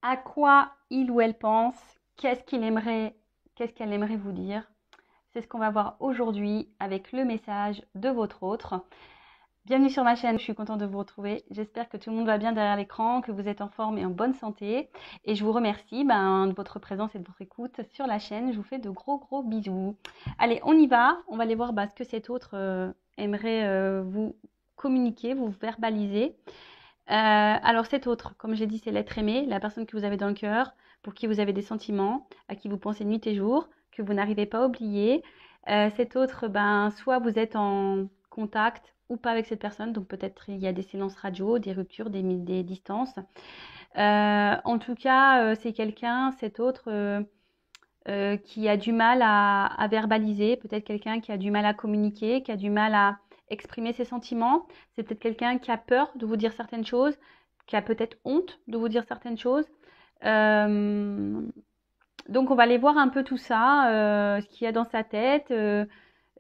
À quoi il ou elle pense? Qu'est-ce qu'elle aimerait vous dire? C'est ce qu'on va voir aujourd'hui avec le message de votre autre. Bienvenue sur ma chaîne, je suis contente de vous retrouver. J'espère que tout le monde va bien derrière l'écran, que vous êtes en forme et en bonne santé. Et je vous remercie de votre présence et de votre écoute sur la chaîne. Je vous fais de gros bisous. Allez, on y va. On va aller voir ce que cet autre aimerait vous communiquer, vous verbaliser. Alors cet autre, comme j'ai dit, c'est l'être aimé, la personne que vous avez dans le cœur, pour qui vous avez des sentiments, à qui vous pensez nuit et jour, que vous n'arrivez pas à oublier. Cet autre, soit vous êtes en contact ou pas avec cette personne, donc peut-être il y a des silences radio, des ruptures, des distances. En tout cas, c'est quelqu'un, cet autre, qui a du mal à verbaliser, peut-être quelqu'un qui a du mal à communiquer, qui a du mal à exprimer ses sentiments. C'est peut-être quelqu'un qui a peur de vous dire certaines choses, qui a peut-être honte de vous dire certaines choses. Euh, donc on va aller voir un peu tout ça, ce qu'il y a dans sa tête,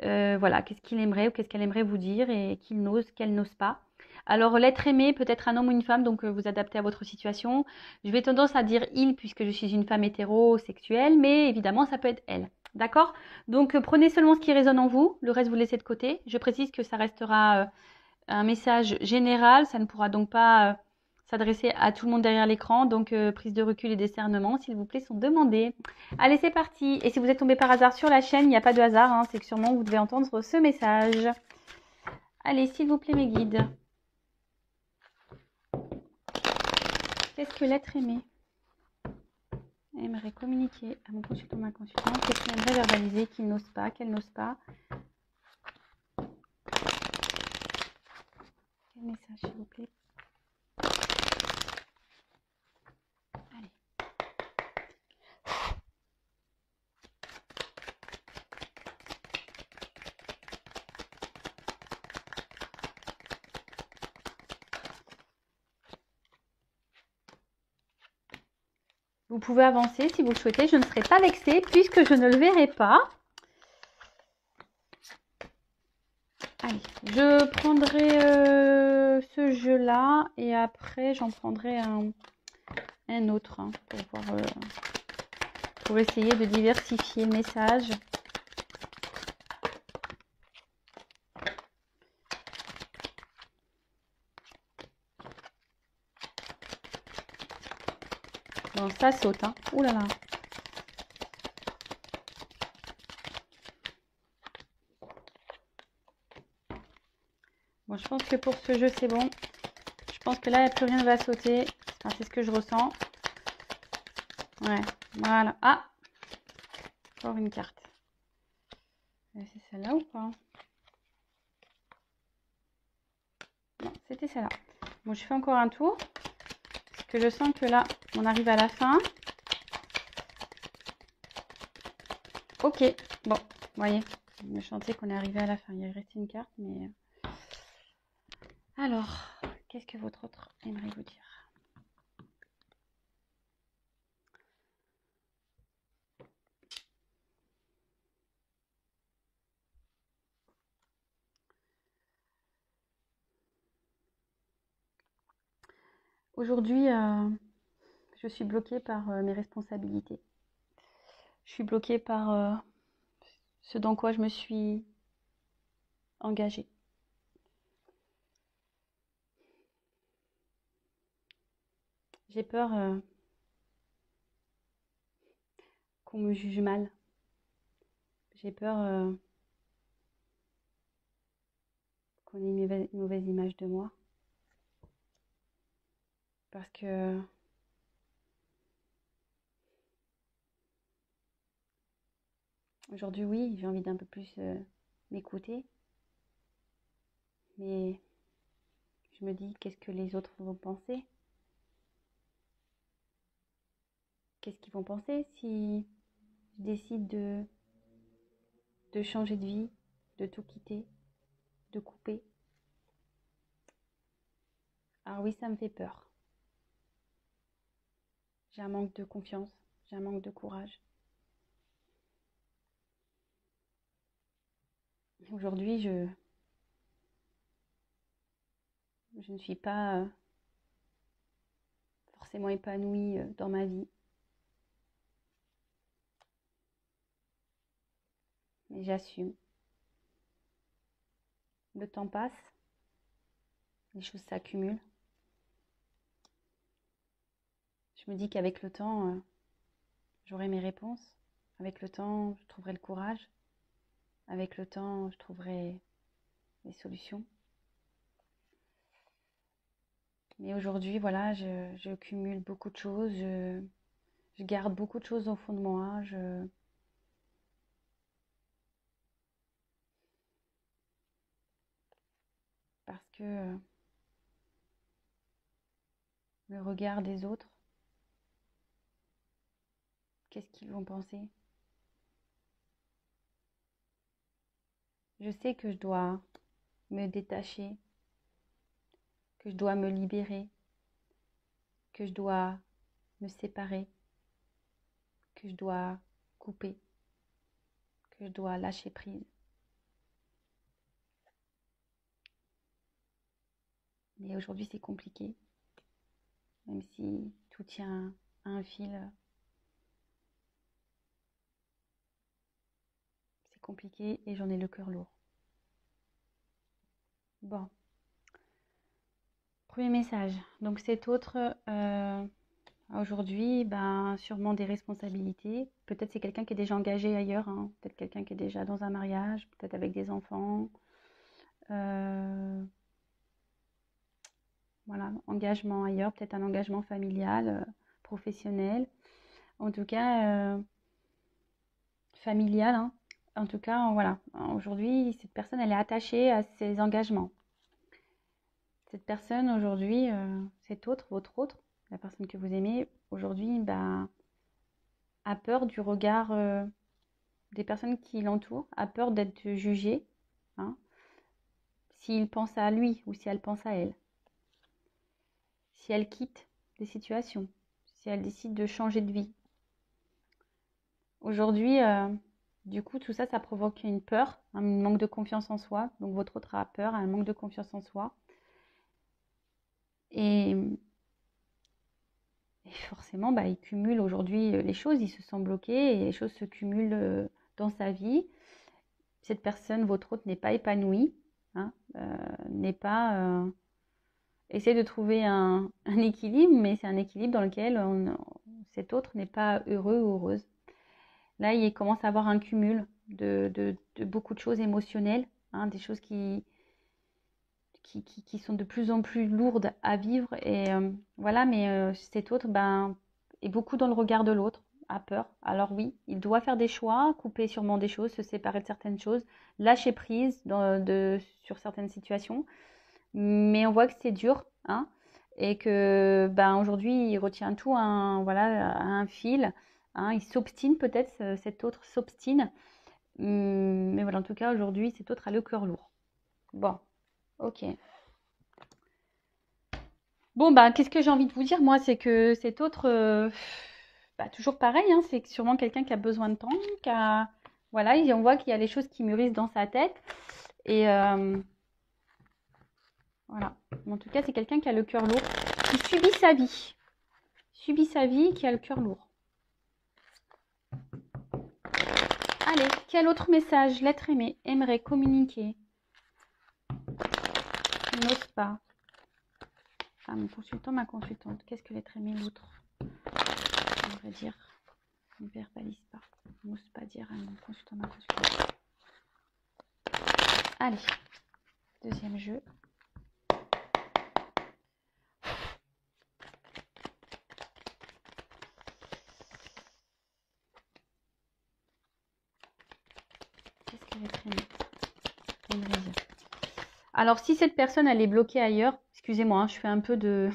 voilà, qu'est-ce qu'il aimerait ou qu'est-ce qu'elle aimerait vous dire et qu'il n'ose, qu'elle n'ose pas. Alors l'être aimé peut être un homme ou une femme, donc vous adaptez à votre situation. Je vais tendance à dire il puisque je suis une femme hétérosexuelle, mais évidemment ça peut être elle. D'accord? Donc prenez seulement ce qui résonne en vous, le reste vous laissez de côté. Je précise que ça restera un message général, ça ne pourra donc pas s'adresser à tout le monde derrière l'écran, donc prise de recul et discernement, s'il vous plaît, sont demandés. Allez, c'est parti. Et si vous êtes tombé par hasard sur la chaîne, il n'y a pas de hasard, hein, c'est que sûrement vous devez entendre ce message. Allez, s'il vous plaît, mes guides. Qu'est-ce que l'être aimé aimerait communiquer à mon consultant, ma consultante? Qu'est-ce qu'il aimerait verbaliser, qu'il n'ose pas, qu'elle n'ose pas? Quel message, s'il vous plaît? Allez. Vous pouvez avancer si vous le souhaitez. Je ne serai pas vexée puisque je ne le verrai pas. Allez, je prendrai ce jeu-là et après j'en prendrai un autre pour essayer de diversifier le message. Bon, ça saute, hein. Ouh là là. Bon, je pense que pour ce jeu, c'est bon. Je pense que là, plus rien ne va sauter. Enfin, c'est ce que je ressens. Ouais, voilà. Ah! Encore une carte. C'est celle-là ou pas? Non, c'était celle-là. Bon, je fais encore un tour. Parce que je sens que là, on arrive à la fin. Ok. Bon, vous voyez. Je sentais qu'on est arrivé à la fin. Il restait une carte, mais... Alors, qu'est-ce que votre autre aimerait vous dire? Aujourd'hui, je suis bloquée par mes responsabilités. Je suis bloquée par ce dans quoi je me suis engagée. J'ai peur qu'on me juge mal. J'ai peur qu'on ait une mauvaise image de moi. Parce que aujourd'hui, oui, j'ai envie d'un peu plus m'écouter. Mais je me dis, qu'est-ce que les autres vont penser? Qu'est-ce qu'ils vont penser si je décide de changer de vie, de tout quitter, de couper? Alors oui, ça me fait peur. J'ai un manque de confiance, j'ai un manque de courage. Aujourd'hui, je ne suis pas forcément épanouie dans ma vie. Mais j'assume. Le temps passe, les choses s'accumulent. Je me dis qu'avec le temps, j'aurai mes réponses. Avec le temps, je trouverai le courage. Avec le temps, je trouverai les solutions. Mais aujourd'hui, voilà, je cumule beaucoup de choses. Je garde beaucoup de choses au fond de moi. Parce que le regard des autres, qu'est-ce qu'ils vont penser? Je sais que je dois me détacher, que je dois me libérer, que je dois me séparer, que je dois couper, que je dois lâcher prise. Mais aujourd'hui, c'est compliqué, même si tout tient à un fil. C'est compliqué et j'en ai le cœur lourd. Bon. Premier message. Donc cet autre, aujourd'hui, sûrement des responsabilités. Peut-être c'est quelqu'un qui est déjà engagé ailleurs, hein. Peut-être quelqu'un qui est déjà dans un mariage, peut-être avec des enfants. Voilà, engagement ailleurs, peut-être un engagement familial, professionnel. En tout cas, familial, hein. En tout cas, voilà. Aujourd'hui, cette personne, elle est attachée à ses engagements. Cette personne, aujourd'hui, cet autre, votre autre, la personne que vous aimez, aujourd'hui, a peur du regard des personnes qui l'entourent, a peur d'être jugée, hein, s'il pense à lui ou si elle pense à elle. Si elle quitte des situations, si elle décide de changer de vie. Aujourd'hui, du coup, tout ça, ça provoque une peur, un manque de confiance en soi. Donc, votre autre a peur, un manque de confiance en soi. Et forcément, il cumule aujourd'hui les choses, il se sent bloqué et les choses se cumulent dans sa vie. Cette personne, votre autre, n'est pas épanouie, hein, n'est pas... essaie de trouver un équilibre, mais c'est un équilibre dans lequel cet autre n'est pas heureux ou heureuse. Là, il commence à avoir un cumul de beaucoup de choses émotionnelles, hein, des choses qui sont de plus en plus lourdes à vivre. Et voilà, mais cet autre est beaucoup dans le regard de l'autre, a peur. Alors oui, il doit faire des choix, couper sûrement des choses, se séparer de certaines choses, lâcher prise sur certaines situations. Mais on voit que c'est dur, hein, et que aujourd'hui, il retient tout à un fil. Hein, il s'obstine peut-être, cet autre s'obstine. Mais voilà, en tout cas, aujourd'hui, cet autre a le cœur lourd. Bon, ok. Bon, qu'est-ce que j'ai envie de vous dire, moi, c'est que cet autre, toujours pareil, hein, c'est sûrement quelqu'un qui a besoin de temps, voilà, et on voit qu'il y a les choses qui mûrissent dans sa tête. Et voilà. En tout cas, c'est quelqu'un qui a le cœur lourd, qui subit sa vie, qui a le cœur lourd. Allez, quel autre message l'être aimé aimerait communiquer, n'ose pas? Mon consultant, ma consultante, qu'est-ce que l'être aimé, l'autre, on va dire, ne verbalise pas, n'ose pas dire à mon consultant, ma consultante. Allez, deuxième jeu. Qu'est-ce que l'être aimé aimerait dire? Alors, si cette personne, elle est bloquée ailleurs, excusez-moi, hein, je fais un peu de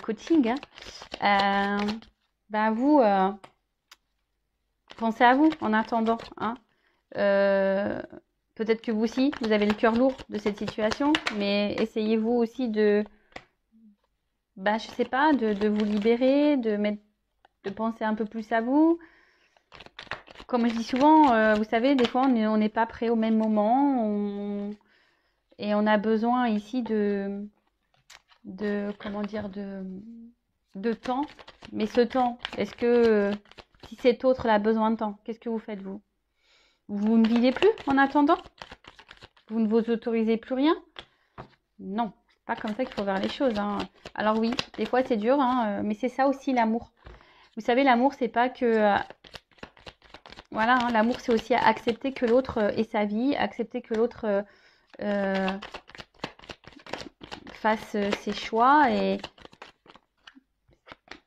coaching, hein. Vous, pensez à vous en attendant, hein. Peut-être que vous aussi, vous avez le cœur lourd de cette situation, mais essayez-vous aussi de, je sais pas, de vous libérer, de penser un peu plus à vous. Comme je dis souvent, vous savez, des fois, on n'est pas prêt au même moment, et on a besoin ici de comment dire, de temps. Mais ce temps, est-ce que si cet autre a besoin de temps, qu'est-ce que vous faites vous? Vous ne vivez plus en attendant? Vous ne vous autorisez plus rien? Non, c'est pas comme ça qu'il faut voir les choses, hein. Alors oui, des fois c'est dur, hein, mais c'est ça aussi l'amour. Vous savez, l'amour, c'est pas que... voilà, hein, l'amour, c'est aussi accepter que l'autre ait sa vie, accepter que l'autre fasse ses choix et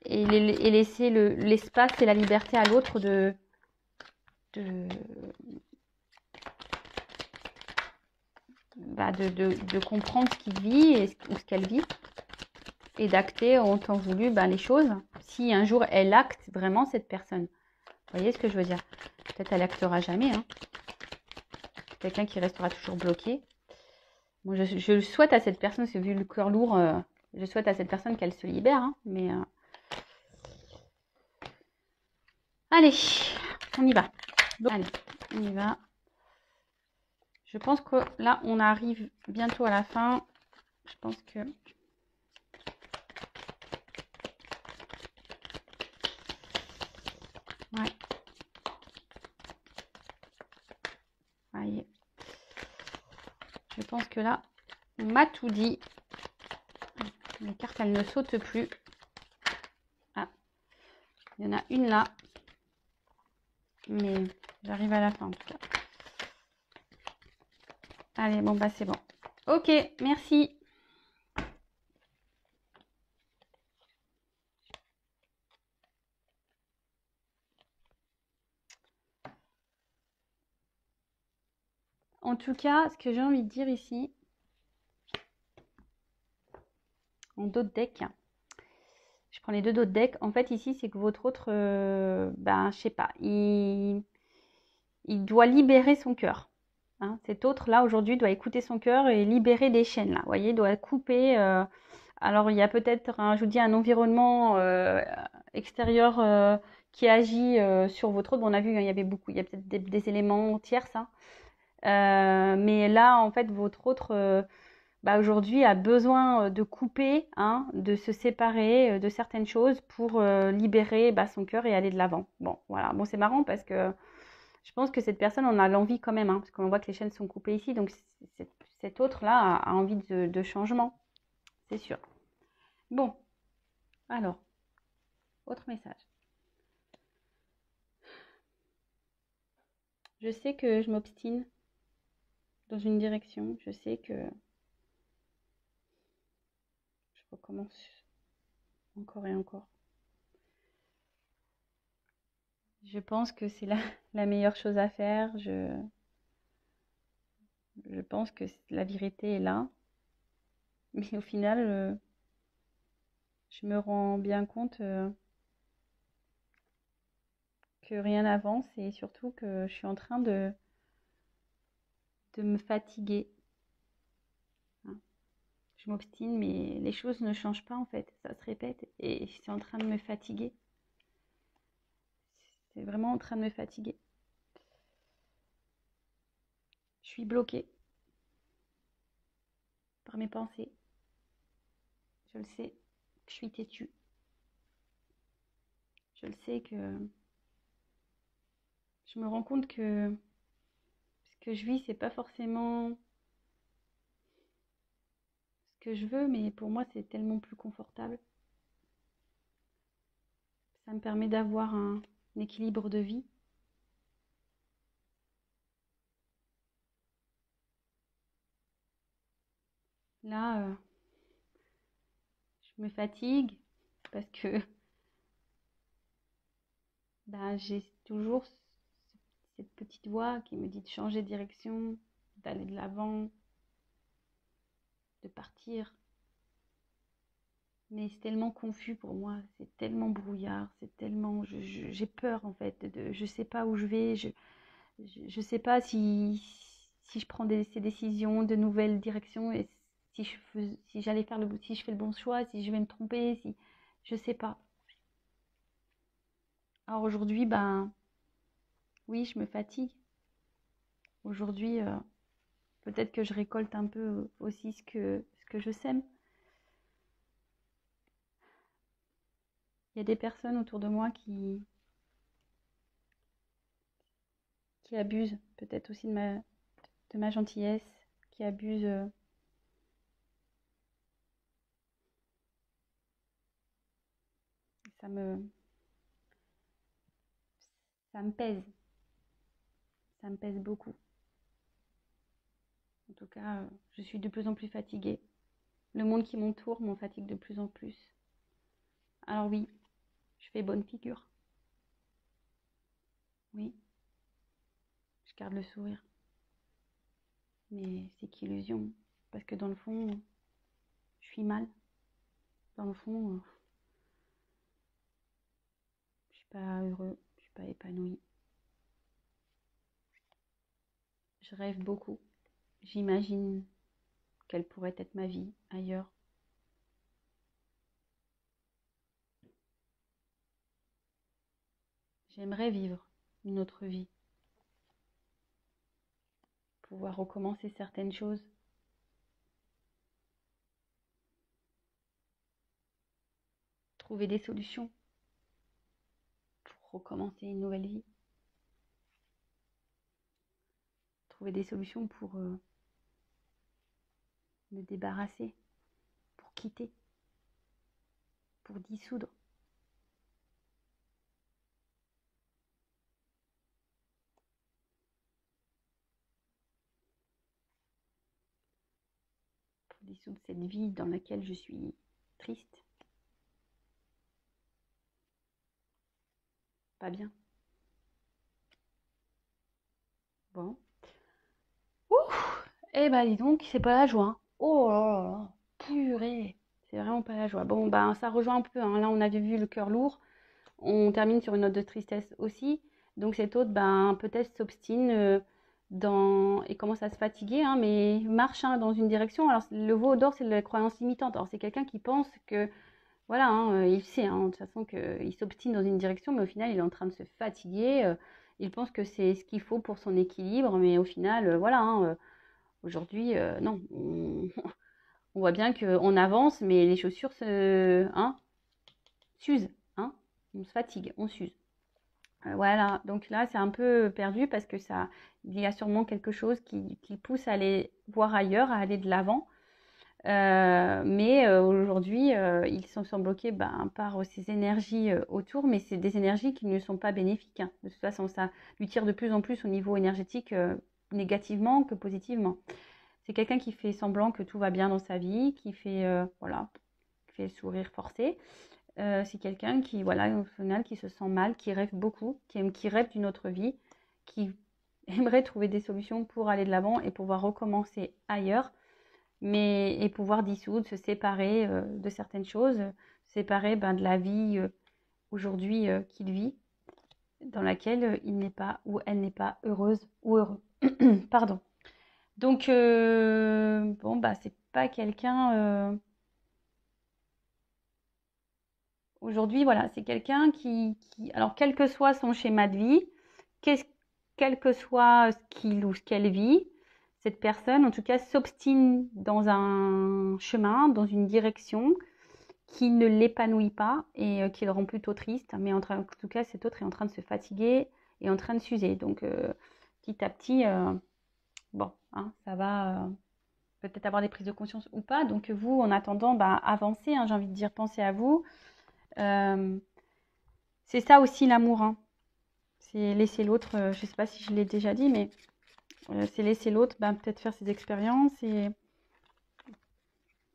laisser l'espace et la liberté à l'autre de comprendre ce qu'il vit ou ce qu'elle vit et d'acter en temps voulu les choses. Si un jour elle acte vraiment cette personne. Vous voyez ce que je veux dire? Peut-être elle actera jamais. Hein. Quelqu'un qui restera toujours bloqué. Bon, je souhaite à cette personne, c'est vu le cœur lourd, je souhaite à cette personne qu'elle se libère. Hein, mais allez, on y va. Allez, on y va. Je pense que là, on arrive bientôt à la fin. Je pense que... ouais. Voyez. Je pense que là, on m'a tout dit. Les cartes, elles ne sautent plus. Ah. Il y en a une là. Mais j'arrive à la fin en tout cas. Allez, bon, c'est bon. Ok, merci. En tout cas, ce que j'ai envie de dire ici, en dos de deck, je prends les deux dos de deck. En fait, ici, c'est que votre autre, je sais pas, il doit libérer son cœur. Hein. Cet autre-là, aujourd'hui, doit écouter son cœur et libérer des chaînes, là. Vous voyez, doit couper. Alors, il y a peut-être, je vous dis, un environnement extérieur qui agit sur votre autre. Bon, on a vu, hein, il y avait beaucoup, il y a peut-être des éléments tierces, hein. Mais là, en fait, votre autre, aujourd'hui, a besoin de couper, hein, de se séparer de certaines choses pour libérer son cœur et aller de l'avant. Bon, voilà. Bon, c'est marrant parce que je pense que cette personne en a l'envie quand même, hein, parce qu'on voit que les chaînes sont coupées ici. Donc, cet autre-là a envie de changement, c'est sûr. Bon, alors, autre message. Je sais que je m'obstine dans une direction. Je sais que je recommence encore et encore. Je pense que c'est la meilleure chose à faire. Je pense que la vérité est là. Mais au final, je me rends bien compte que rien n'avance et surtout que je suis en train de me fatiguer. Hein. Je m'obstine, mais les choses ne changent pas en fait. Ça se répète et c'est en train de me fatiguer. C'est vraiment en train de me fatiguer. Je suis bloquée par mes pensées. Je le sais, je suis têtue. Je le sais que je me rends compte que ce que je vis, c'est pas forcément ce que je veux, mais pour moi, c'est tellement plus confortable. Ça me permet d'avoir un équilibre de vie. Là, je me fatigue parce que j'ai toujours cette petite voix qui me dit de changer de direction, d'aller de l'avant, de partir. Mais c'est tellement confus pour moi, c'est tellement brouillard, c'est tellement... j'ai peur en fait, je sais pas où je vais, je sais pas si je prends ces décisions de nouvelles directions et si j'allais faire si je fais le bon choix, si je vais me tromper, si je sais pas. Alors aujourd'hui, oui, je me fatigue. Aujourd'hui, peut-être que je récolte un peu aussi ce que je sème. Il y a des personnes autour de moi qui abusent peut-être aussi de ma gentillesse, qui abusent. Ça me, ça me pèse. Ça me pèse beaucoup. En tout cas, je suis de plus en plus fatiguée. Le monde qui m'entoure m'en fatigue de plus en plus. Alors oui, je fais bonne figure. Oui, je garde le sourire. Mais c'est qu'illusion. Parce que dans le fond, je suis mal. Dans le fond, je suis pas heureux, je suis pas épanoui. Je rêve beaucoup. J'imagine quelle pourrait être ma vie ailleurs. J'aimerais vivre une autre vie. Pouvoir recommencer certaines choses. Trouver des solutions pour recommencer une nouvelle vie. Trouver des solutions pour me débarrasser, pour quitter, pour dissoudre. Pour dissoudre cette vie dans laquelle je suis triste. Pas bien. Bon. Ouh. Eh ben dis donc, c'est pas la joie. Hein. Oh là là là. Purée. C'est vraiment pas la joie. Bon, ben ça rejoint un peu. Hein. Là, on avait vu le cœur lourd. On termine sur une note de tristesse aussi. Donc cet autre, ben, peut-être s'obstine et commence à se fatiguer, hein, mais marche hein, dans une direction. Alors le veau d'or, c'est la croyance limitante. Alors c'est quelqu'un qui pense que, voilà, hein, il sait hein, de toute façon qu'il s'obstine dans une direction, mais au final, il est en train de se fatiguer. Il pense que c'est ce qu'il faut pour son équilibre, mais au final, voilà, hein, aujourd'hui, non. On voit bien qu'on avance, mais les chaussures s'usent. Hein, on se fatigue, on s'use. Voilà, donc là, c'est un peu perdu parce que il y a sûrement quelque chose qui pousse à aller voir ailleurs, à aller de l'avant. Mais aujourd'hui, ils sont bloqués par ces énergies autour, mais c'est des énergies qui ne sont pas bénéfiques. Hein. De toute façon, ça lui tire de plus en plus au niveau énergétique, négativement que positivement. C'est quelqu'un qui fait semblant que tout va bien dans sa vie, qui fait, voilà, qui fait le sourire forcé. C'est quelqu'un qui, voilà, au final, qui se sent mal, qui rêve beaucoup, qui rêve d'une autre vie, qui aimerait trouver des solutions pour aller de l'avant et pouvoir recommencer ailleurs, et pouvoir dissoudre, se séparer de certaines choses, se séparer de la vie aujourd'hui qu'il vit, dans laquelle il n'est pas ou elle n'est pas heureuse ou heureux. Pardon. Donc, bon, c'est pas quelqu'un... Aujourd'hui, voilà, c'est quelqu'un alors quel que soit son schéma de vie, quel que soit ce qu'il ou ce qu'elle vit, cette personne, en tout cas, s'obstine dans un chemin, dans une direction qui ne l'épanouit pas et qui le rend plutôt triste. Mais en tout cas, cet autre est en train de se fatiguer et en train de s'user. Donc, petit à petit, bon, hein, ça va peut-être avoir des prises de conscience ou pas. Donc, vous, en attendant, avancez, hein, j'ai envie de dire, pensez à vous. C'est ça aussi l'amour, hein. C'est laisser l'autre, je ne sais pas si je l'ai déjà dit, mais c'est laisser l'autre peut-être faire ses expériences et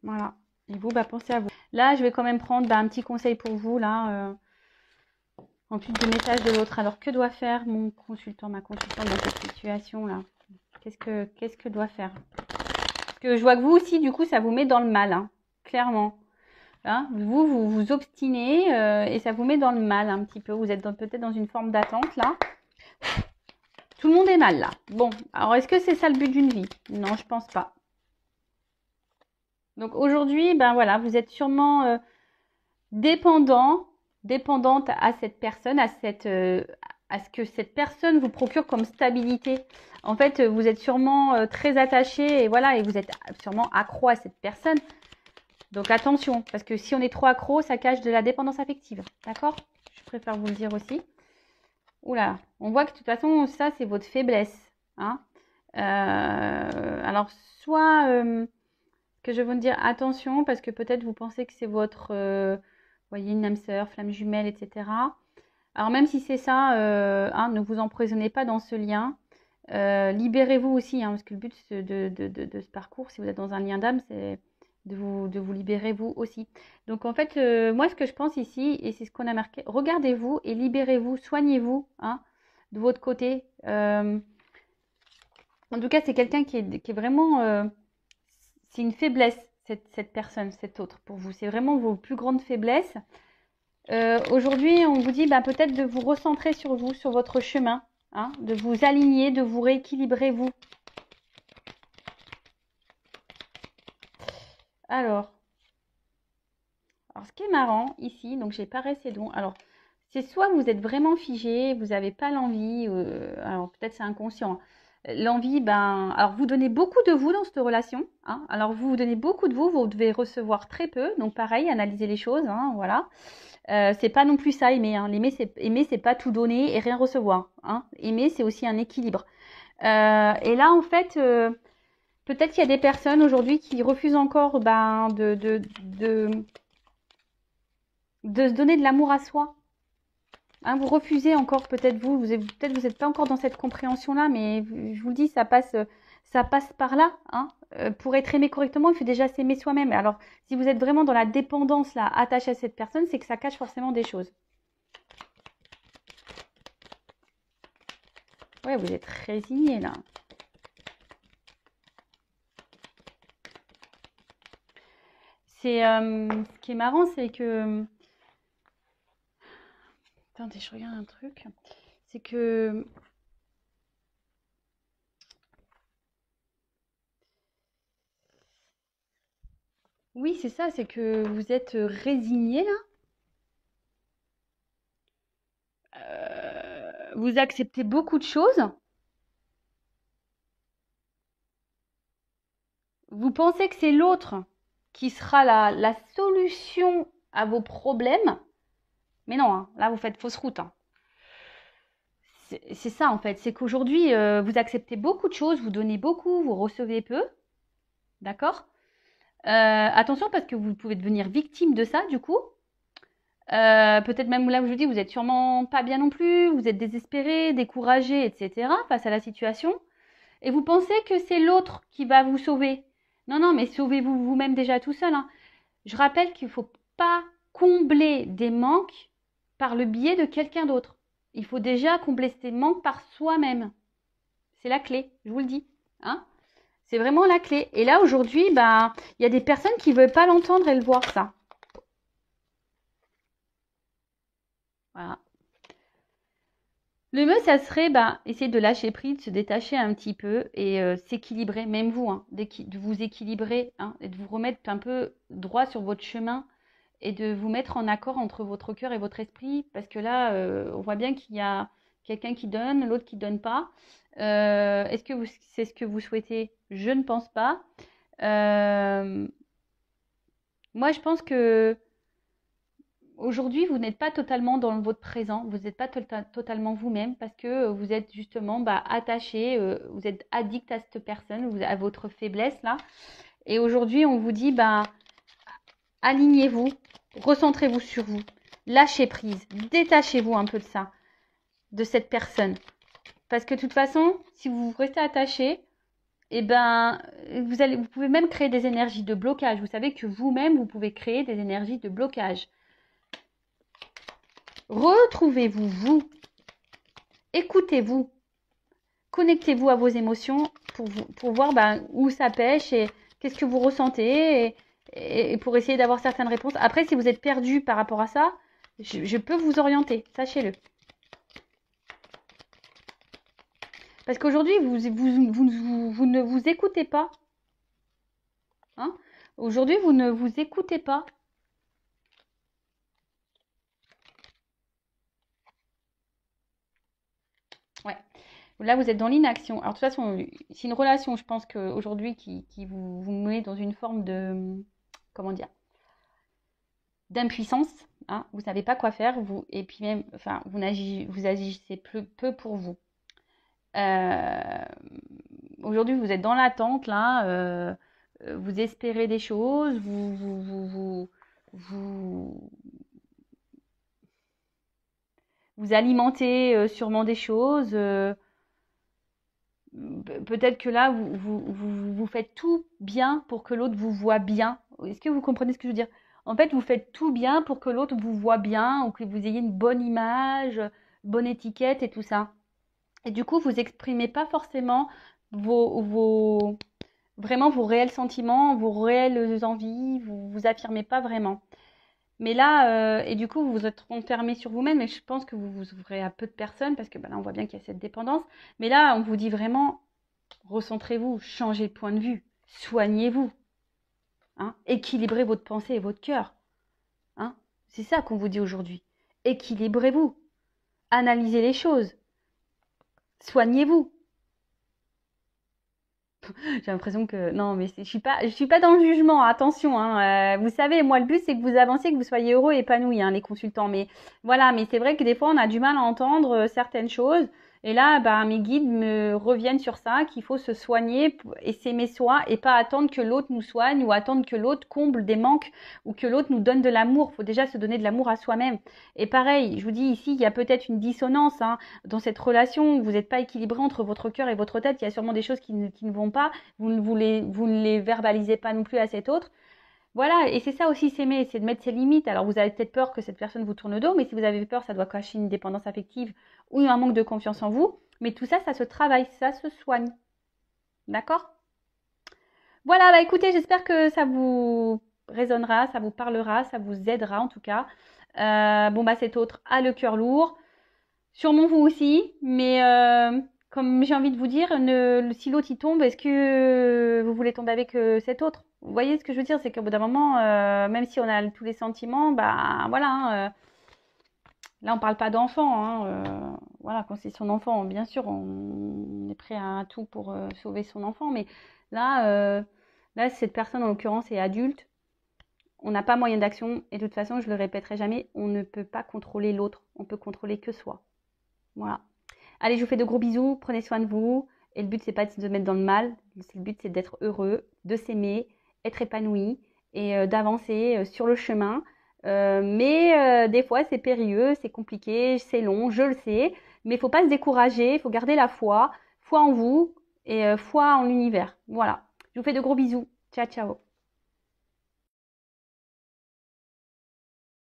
voilà. Et vous, pensez à vous. Là, je vais quand même prendre un petit conseil pour vous, là, en plus du message de l'autre. Alors, que doit faire mon consultant, ma consultante dans cette situation-là? Qu'est-ce que doit faire? Parce que je vois que vous aussi, du coup, ça vous met dans le mal, hein, clairement. Hein, vous vous obstinez et ça vous met dans le mal un petit peu. Vous êtes peut-être dans une forme d'attente là. Tout le monde est mal là. Bon, alors est-ce que c'est ça le but d'une vie? Non, je pense pas. Donc aujourd'hui, voilà, vous êtes sûrement dépendante à cette personne, à ce que cette personne vous procure comme stabilité. En fait, vous êtes sûrement très attaché et voilà, et vous êtes sûrement accro à cette personne. Donc attention, parce que si on est trop accro, ça cache de la dépendance affective. D'accord? Je préfère vous le dire aussi. Oula, on voit que de toute façon, ça, c'est votre faiblesse. Hein. Alors, soit que je veux vous dire attention, parce que peut-être vous pensez que c'est votre, voyez, une âme sœur, flamme jumelle, etc. Alors, même si c'est ça, hein, ne vous emprisonnez pas dans ce lien. Libérez-vous aussi, hein, parce que le but de ce parcours, si vous êtes dans un lien d'âme, c'est de vous libérer vous aussi. Donc en fait, moi ce que je pense ici, et c'est ce qu'on a marqué, regardez-vous et libérez-vous, soignez-vous hein, de votre côté. En tout cas, c'est quelqu'un qui est vraiment... c'est une faiblesse, cette personne, cet autre pour vous. C'est vraiment vos plus grandes faiblesses. Aujourd'hui, on vous dit bah, peut-être de vous recentrer sur vous, sur votre chemin. Hein, de vous aligner, de vous rééquilibrer vous. Alors, ce qui est marrant ici, donc j'ai pas resté don. Alors, c'est soit vous êtes vraiment figé, vous n'avez pas l'envie, alors peut-être c'est inconscient. L'envie, ben, alors vous donnez beaucoup de vous dans cette relation. Hein, alors vous donnez beaucoup de vous, vous devez recevoir très peu. Donc pareil, analysez les choses, hein, voilà. C'est pas non plus ça aimer. Hein. Aimer, c'est pas tout donner et rien recevoir. Hein. Aimer, c'est aussi un équilibre. Et là, en fait, peut-être qu'il y a des personnes aujourd'hui qui refusent encore ben, de se donner de l'amour à soi. Hein, vous refusez encore peut-être vous n'êtes pas encore dans cette compréhension-là, mais je vous le dis, ça passe par là. Hein. Pour être aimé correctement, il faut déjà s'aimer soi-même. Alors, si vous êtes vraiment dans la dépendance, là, attaché à cette personne, c'est que ça cache forcément des choses. Ouais, vous êtes résigné, là. Ce qui est marrant, c'est que... Attendez, je regarde un truc. C'est que... Oui, c'est ça, c'est que vous êtes résigné, là. Vous acceptez beaucoup de choses. Vous pensez que c'est l'autre qui sera la solution à vos problèmes. Mais non, hein, là, vous faites fausse route. Hein. C'est ça, en fait. C'est qu'aujourd'hui, vous acceptez beaucoup de choses, vous donnez beaucoup, vous recevez peu. D'accord attention, parce que vous pouvez devenir victime de ça, du coup. Peut-être même là où je vous dis, vous êtes sûrement pas bien non plus, vous êtes désespéré, découragé, etc. face à la situation. Et vous pensez que c'est l'autre qui va vous sauver. Non, non, mais sauvez-vous vous-même déjà tout seul. Hein. Je rappelle qu'il ne faut pas combler des manques par le biais de quelqu'un d'autre. Il faut déjà combler ces manques par soi-même. C'est la clé, je vous le dis. Hein. C'est vraiment la clé. Et là, aujourd'hui, ben, y a des personnes qui ne veulent pas l'entendre et le voir, ça. Voilà. Le mieux, ça serait essayer de lâcher prise, de se détacher un petit peu et s'équilibrer, même vous, hein, de vous équilibrer hein, et de vous remettre un peu droit sur votre chemin et de vous mettre en accord entre votre cœur et votre esprit. Parce que là, on voit bien qu'il y a quelqu'un qui donne, l'autre qui ne donne pas. Est-ce que c'est ce que vous souhaitez? Je ne pense pas. Moi, je pense que aujourd'hui, vous n'êtes pas totalement dans votre présent, vous n'êtes pas totalement vous-même parce que vous êtes justement attaché, vous êtes addict à cette personne, à votre faiblesse là. Et aujourd'hui, on vous dit, alignez-vous, recentrez-vous sur vous, lâchez prise, détachez-vous un peu de ça, de cette personne. Parce que de toute façon, si vous restez attaché, eh ben, vous pouvez même créer des énergies de blocage. Vous savez que vous-même, vous pouvez créer des énergies de blocage. Retrouvez-vous, vous. Écoutez-vous. Connectez-vous à vos émotions pour voir où ça pêche et qu'est-ce que vous ressentez et pour essayer d'avoir certaines réponses. Après, si vous êtes perdu par rapport à ça, je peux vous orienter, sachez-le. Parce qu'aujourd'hui, vous ne vous écoutez pas. Hein. Aujourd'hui, vous ne vous écoutez pas. Ouais. Là, vous êtes dans l'inaction. Alors, de toute façon, c'est une relation, je pense qu'aujourd'hui, qui vous met dans une forme de... Comment dire? d'impuissance, hein, vous savez pas quoi faire, vous, et puis même, enfin, vous agissez peu pour vous. Euh, Aujourd'hui, vous êtes dans l'attente, là, vous espérez des choses, vous, vous alimentez sûrement des choses. Peut-être que là, vous faites tout bien pour que l'autre vous voit bien. Est-ce que vous comprenez ce que je veux dire? En fait, vous faites tout bien pour que l'autre vous voit bien ou que vous ayez une bonne image, bonne étiquette et tout ça. Et du coup, vous exprimez pas forcément vraiment vos réels sentiments, vos réelles envies, vous affirmez pas vraiment. Mais là, et du coup, vous vous êtes renfermé sur vous-même, et je pense que vous vous ouvrez à peu de personnes, parce que bah, là, on voit bien qu'il y a cette dépendance. Mais là, on vous dit vraiment, recentrez-vous, changez de point de vue, soignez-vous, hein, équilibrez votre pensée et votre cœur. Hein. C'est ça qu'on vous dit aujourd'hui. Équilibrez-vous, analysez les choses, soignez-vous. J'ai l'impression que non, mais je suis pas dans le jugement. Attention, hein. Vous savez, moi le but c'est que vous avanciez, que vous soyez heureux et épanoui, hein, les consultants. Mais voilà, mais c'est vrai que des fois on a du mal à entendre certaines choses. Et là, bah, mes guides me reviennent sur ça, qu'il faut se soigner et s'aimer soi et pas attendre que l'autre nous soigne ou attendre que l'autre comble des manques ou que l'autre nous donne de l'amour. Il faut déjà se donner de l'amour à soi-même. Et pareil, je vous dis ici, il y a peut-être une dissonance, hein, dans cette relation. Vous n'êtes pas équilibré entre votre cœur et votre tête. Il y a sûrement des choses qui ne vont pas. Vous ne les verbalisez pas non plus à cet autre. Voilà, et c'est ça aussi s'aimer, c'est de mettre ses limites. Alors vous avez peut-être peur que cette personne vous tourne le dos, mais si vous avez peur, ça doit cacher une dépendance affective ou un manque de confiance en vous. Mais tout ça, ça se travaille, ça se soigne. D'accord? Voilà, bah écoutez, j'espère que ça vous résonnera, ça vous parlera, ça vous aidera en tout cas. Bon bah cet autre a le cœur lourd. Sûrement vous aussi, mais comme j'ai envie de vous dire, si l'autre il tombe, est-ce que vous voulez tomber avec cet autre? Vous voyez ce que je veux dire, c'est qu'au bout d'un moment, même si on a tous les sentiments, bah voilà, hein, là on parle pas d'enfant, hein, voilà, quand c'est son enfant, bien sûr, on est prêt à tout pour sauver son enfant, mais là, là cette personne en l'occurrence est adulte, on n'a pas moyen d'action, et de toute façon, je le répéterai jamais, on ne peut pas contrôler l'autre, on peut contrôler que soi. Voilà. Allez, je vous fais de gros bisous, prenez soin de vous. Et le but, c'est pas de se mettre dans le mal. Le but, c'est d'être heureux, de s'aimer, être épanoui et d'avancer sur le chemin. Mais des fois, c'est périlleux, c'est compliqué, c'est long, je le sais. Mais il ne faut pas se décourager, il faut garder la foi. Foi en vous et foi en l'univers. Voilà. Je vous fais de gros bisous. Ciao, ciao.